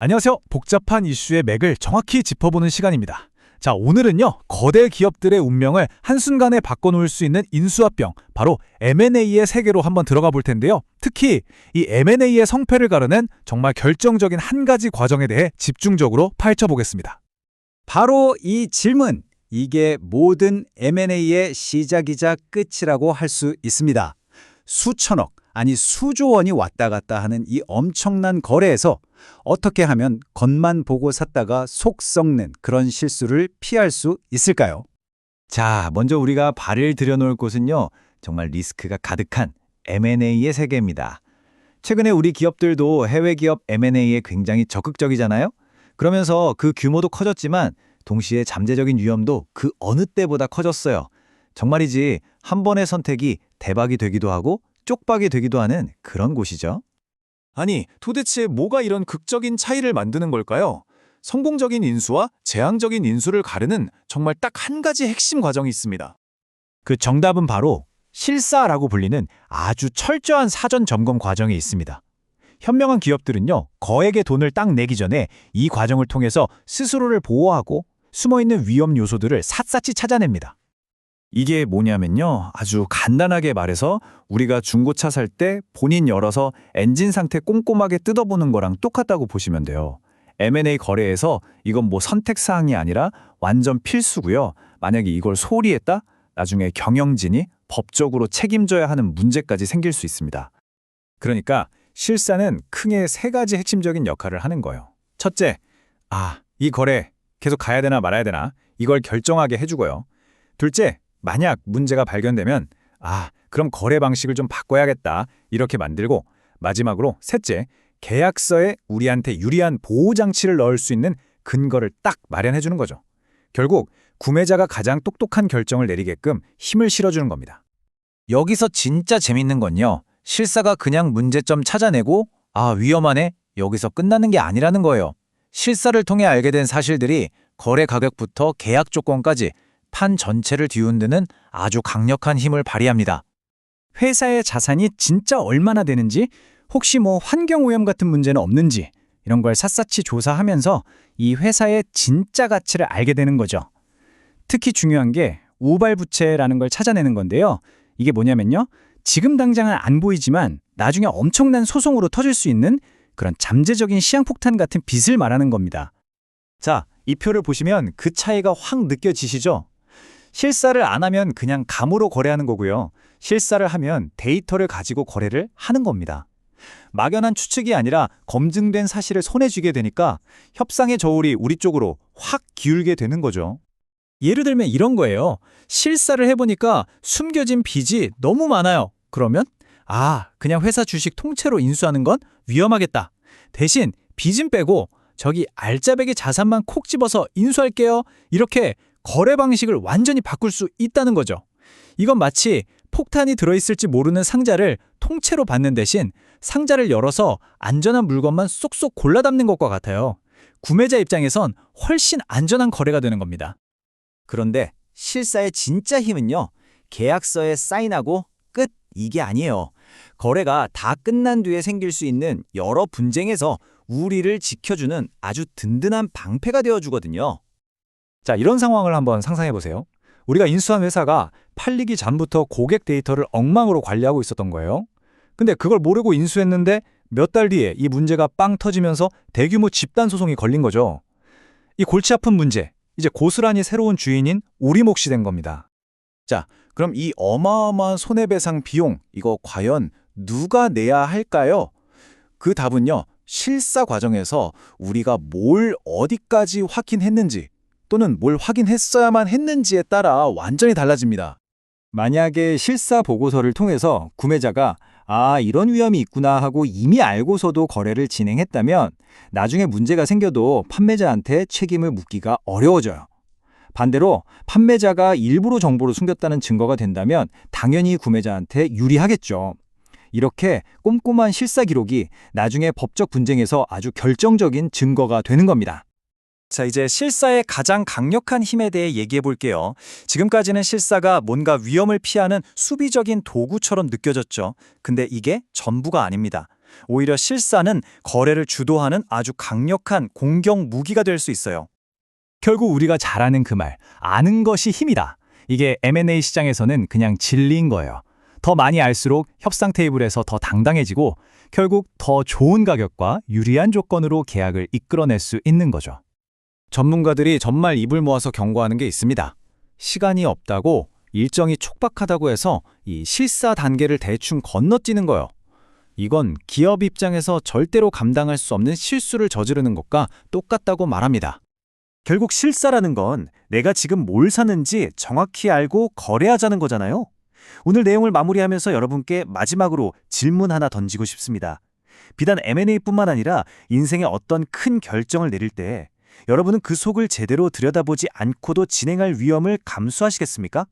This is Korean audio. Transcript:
안녕하세요. 복잡한 이슈의 맥을 정확히 짚어보는 시간입니다. 자, 오늘은요, 거대 기업들의 운명을 한순간에 바꿔놓을 수 있는 인수합병, 바로 M&A의 세계로 한번 들어가 볼 텐데요. 특히 이 M&A의 성패를 가르는 정말 결정적인 한 가지 과정에 대해 집중적으로 파헤쳐보겠습니다. 바로 이 질문, 이게 모든 M&A의 시작이자 끝이라고 할 수 있습니다. 수천억, 아니 수조 원이 왔다 갔다 하는 이 엄청난 거래에서 어떻게 하면 겉만 보고 샀다가 속 썩는 그런 실수를 피할 수 있을까요? 자, 먼저 우리가 발을 들여놓을 곳은요, 정말 리스크가 가득한 M&A의 세계입니다. 최근에 우리 기업들도 해외 기업 M&A에 굉장히 적극적이잖아요? 그러면서 그 규모도 커졌지만 동시에 잠재적인 위험도 그 어느 때보다 커졌어요. 정말이지 한 번의 선택이 대박이 되기도 하고 쪽박이 되기도 하는 그런 곳이죠. 아니, 도대체 뭐가 이런 극적인 차이를 만드는 걸까요? 성공적인 인수와 재앙적인 인수를 가르는 정말 딱 한 가지 핵심 과정이 있습니다. 그 정답은 바로 실사라고 불리는 아주 철저한 사전 점검 과정이 있습니다. 현명한 기업들은요, 거액의 돈을 딱 내기 전에 이 과정을 통해서 스스로를 보호하고 숨어있는 위험 요소들을 샅샅이 찾아냅니다. 이게 뭐냐면요, 아주 간단하게 말해서 우리가 중고차 살 때 본인 열어서 엔진 상태 꼼꼼하게 뜯어보는 거랑 똑같다고 보시면 돼요. M&A 거래에서 이건 뭐 선택사항이 아니라 완전 필수고요. 만약에 이걸 소홀히 했다? 나중에 경영진이 법적으로 책임져야 하는 문제까지 생길 수 있습니다. 그러니까 실사는 크게 세 가지 핵심적인 역할을 하는 거예요. 첫째, 이 거래 계속 가야 되나 말아야 되나 이걸 결정하게 해주고요. 둘째, 만약 문제가 발견되면 그럼 거래 방식을 좀 바꿔야겠다 이렇게 만들고, 마지막으로 셋째, 계약서에 우리한테 유리한 보호장치를 넣을 수 있는 근거를 딱 마련해 주는 거죠. 결국 구매자가 가장 똑똑한 결정을 내리게끔 힘을 실어주는 겁니다. 여기서 진짜 재밌는 건요, 실사가 그냥 문제점 찾아내고 위험하네 여기서 끝나는 게 아니라는 거예요. 실사를 통해 알게 된 사실들이 거래 가격부터 계약 조건까지 판 전체를 뒤흔드는 아주 강력한 힘을 발휘합니다. 회사의 자산이 진짜 얼마나 되는지, 혹시 환경오염 같은 문제는 없는지 이런 걸 샅샅이 조사하면서 이 회사의 진짜 가치를 알게 되는 거죠. 특히 중요한 게 우발부채라는 걸 찾아내는 건데요. 이게 뭐냐면요, 지금 당장은 안 보이지만 나중에 엄청난 소송으로 터질 수 있는 그런 잠재적인 시한폭탄 같은 빚을 말하는 겁니다. 자, 이 표를 보시면 그 차이가 확 느껴지시죠? 실사를 안 하면 그냥 감으로 거래하는 거고요. 실사를 하면 데이터를 가지고 거래를 하는 겁니다. 막연한 추측이 아니라 검증된 사실을 손에 쥐게 되니까 협상의 저울이 우리 쪽으로 확 기울게 되는 거죠. 예를 들면 이런 거예요. 실사를 해보니까 숨겨진 빚이 너무 많아요. 그러면 그냥 회사 주식 통째로 인수하는 건 위험하겠다. 대신 빚은 빼고 저기 알짜배기 자산만 콕 집어서 인수할게요. 이렇게 거래 방식을 완전히 바꿀 수 있다는 거죠. 이건 마치 폭탄이 들어있을지 모르는 상자를 통째로 받는 대신 상자를 열어서 안전한 물건만 쏙쏙 골라 담는 것과 같아요. 구매자 입장에선 훨씬 안전한 거래가 되는 겁니다. 그런데 실사의 진짜 힘은요, 계약서에 사인하고 끝, 이게 아니에요. 거래가 다 끝난 뒤에 생길 수 있는 여러 분쟁에서 우리를 지켜주는 아주 든든한 방패가 되어주거든요. 자, 이런 상황을 한번 상상해 보세요. 우리가 인수한 회사가 팔리기 전부터 고객 데이터를 엉망으로 관리하고 있었던 거예요. 근데 그걸 모르고 인수했는데 몇 달 뒤에 이 문제가 빵 터지면서 대규모 집단 소송이 걸린 거죠. 이 골치 아픈 문제, 이제 고스란히 새로운 주인인 우리 몫이 된 겁니다. 자, 그럼 이 어마어마한 손해배상 비용, 이거 과연 누가 내야 할까요? 그 답은요, 실사 과정에서 우리가 뭘 어디까지 확인했는지 또는 뭘 확인했어야만 했는지에 따라 완전히 달라집니다. 만약에 실사 보고서를 통해서 구매자가 이런 위험이 있구나 하고 이미 알고서도 거래를 진행했다면 나중에 문제가 생겨도 판매자한테 책임을 묻기가 어려워져요. 반대로 판매자가 일부러 정보를 숨겼다는 증거가 된다면 당연히 구매자한테 유리하겠죠. 이렇게 꼼꼼한 실사 기록이 나중에 법적 분쟁에서 아주 결정적인 증거가 되는 겁니다. 자, 이제 실사의 가장 강력한 힘에 대해 얘기해 볼게요. 지금까지는 실사가 뭔가 위험을 피하는 수비적인 도구처럼 느껴졌죠. 근데 이게 전부가 아닙니다. 오히려 실사는 거래를 주도하는 아주 강력한 공격 무기가 될 수 있어요. 결국 우리가 잘 아는 그 말, 아는 것이 힘이다. 이게 M&A 시장에서는 그냥 진리인 거예요. 더 많이 알수록 협상 테이블에서 더 당당해지고 결국 더 좋은 가격과 유리한 조건으로 계약을 이끌어낼 수 있는 거죠. 전문가들이 정말 입을 모아서 경고하는 게 있습니다. 시간이 없다고, 일정이 촉박하다고 해서 이 실사 단계를 대충 건너뛰는 거요. 이건 기업 입장에서 절대로 감당할 수 없는 실수를 저지르는 것과 똑같다고 말합니다. 결국 실사라는 건 내가 지금 뭘 사는지 정확히 알고 거래하자는 거잖아요. 오늘 내용을 마무리하면서 여러분께 마지막으로 질문 하나 던지고 싶습니다. 비단 M&A뿐만 아니라 인생의 어떤 큰 결정을 내릴 때 여러분은 그 속을 제대로 들여다보지 않고도 진행할 위험을 감수하시겠습니까?